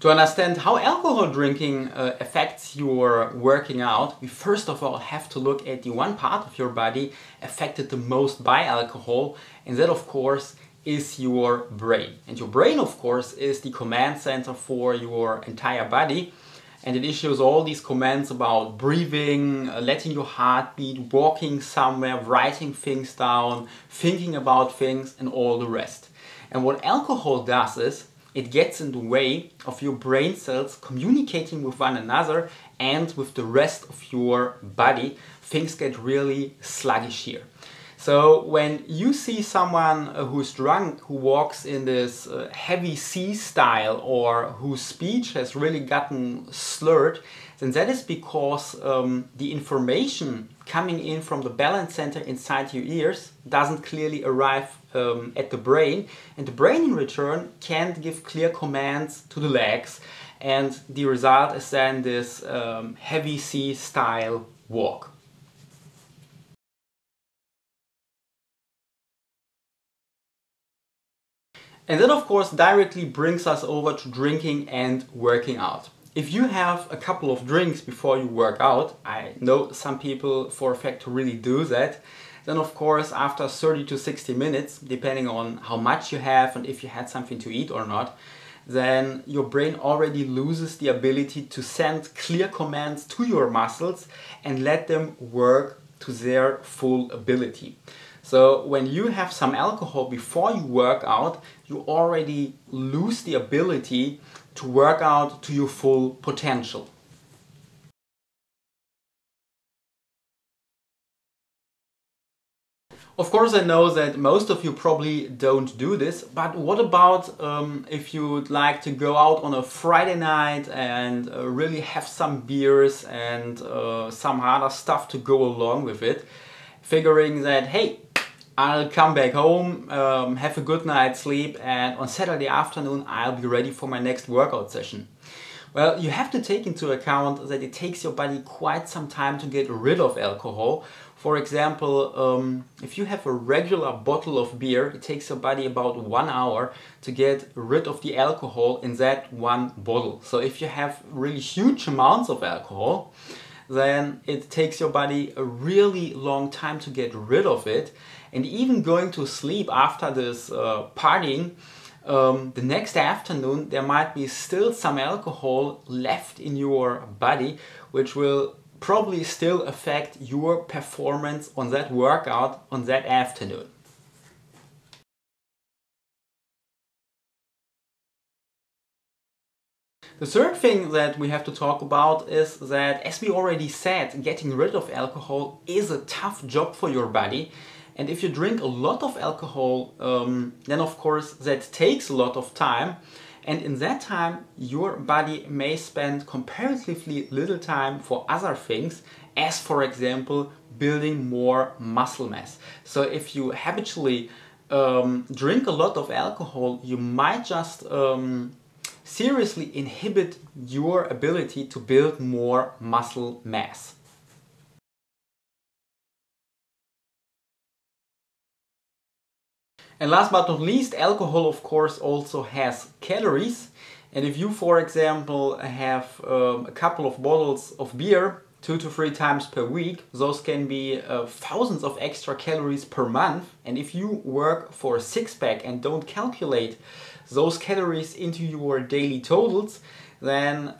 To understand how alcohol drinking affects your working out, we first of all have to look at the one part of your body affected the most by alcohol, and that of course is your brain. And your brain of course is the command center for your entire body, and it issues all these commands about breathing, letting your heart beat, walking somewhere, writing things down, thinking about things, and all the rest. And what alcohol does is it gets in the way of your brain cells communicating with one another and with the rest of your body. Things get really sluggish here. So when you see someone who's drunk, who walks in this heavy C style, or whose speech has really gotten slurred, then that is because the information coming in from the balance center inside your ears doesn't clearly arrive at the brain, and the brain in return can't give clear commands to the legs, and the result is then this heavy C style walk. And that of course directly brings us over to drinking and working out. If you have a couple of drinks before you work out, I know some people for a fact who really do that, then of course after 30 to 60 minutes, depending on how much you have and if you had something to eat or not, then your brain already loses the ability to send clear commands to your muscles and let them work to their full ability. So when you have some alcohol before you work out, you already lose the ability to work out to your full potential. Of course, I know that most of you probably don't do this, but what about if you'd like to go out on a Friday night and really have some beers and some harder stuff to go along with it, figuring that, hey, I'll come back home, have a good night's sleep, and on Saturday afternoon I'll be ready for my next workout session. Well, you have to take into account that it takes your body quite some time to get rid of alcohol. For example, if you have a regular bottle of beer, it takes your body about 1 hour to get rid of the alcohol in that one bottle. So if you have really huge amounts of alcohol, then it takes your body a really long time to get rid of it. And even going to sleep after this partying, the next afternoon there might be still some alcohol left in your body, which will probably still affect your performance on that workout on that afternoon. The third thing that we have to talk about is that, as we already said, getting rid of alcohol is a tough job for your body. And if you drink a lot of alcohol, then of course that takes a lot of time. And in that time, your body may spend comparatively little time for other things, as for example, building more muscle mass. So if you habitually drink a lot of alcohol, you might just seriously inhibit your ability to build more muscle mass. And last but not least, alcohol of course also has calories. And if you, for example, have a couple of bottles of beer 2 to 3 times per week, those can be thousands of extra calories per month. And if you work for a six-pack and don't calculate those calories into your daily totals, then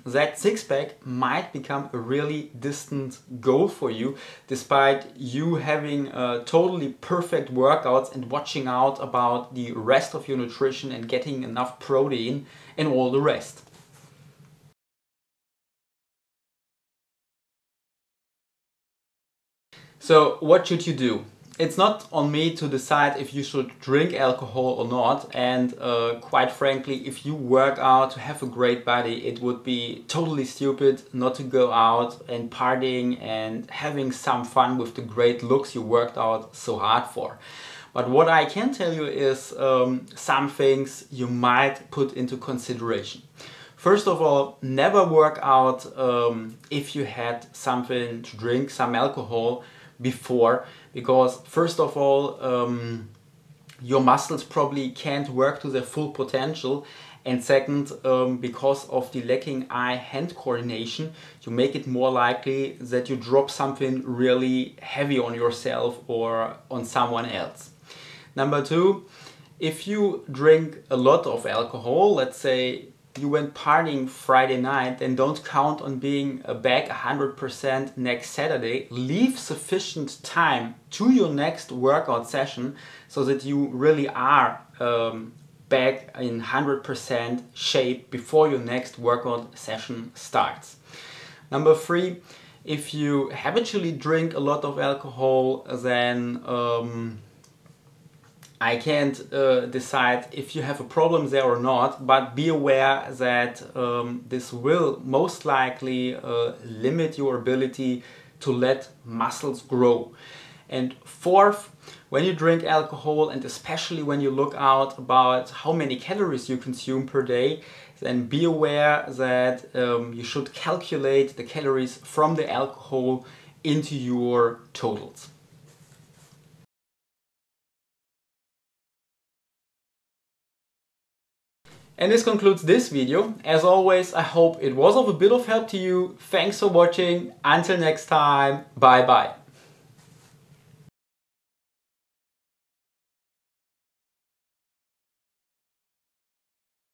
that six-pack might become a really distant goal for you, despite you having totally perfect workouts and watching out about the rest of your nutrition and getting enough protein and all the rest. So what should you do? It's not on me to decide if you should drink alcohol or not, and quite frankly, if you work out to have a great body, it would be totally stupid not to go out and partying and having some fun with the great looks you worked out so hard for. But what I can tell you is some things you might put into consideration. First of all, never work out if you had something to drink, some alcohol before, because first of all your muscles probably can't work to their full potential, And second, because of the lacking eye-hand coordination, you make it more likely that you drop something really heavy on yourself or on someone else. Number two, if you drink a lot of alcohol, let's say you went partying Friday night, then don't count on being back 100% next Saturday. Leave sufficient time to your next workout session so that you really are back in 100% shape before your next workout session starts. Number three, if you habitually drink a lot of alcohol, then I can't decide if you have a problem there or not, but be aware that this will most likely limit your ability to let muscles grow. And fourth, when you drink alcohol, and especially when you look out about how many calories you consume per day, then be aware that you should calculate the calories from the alcohol into your totals. And this concludes this video. As always, I hope it was of a bit of help to you. Thanks for watching. Until next time, bye bye.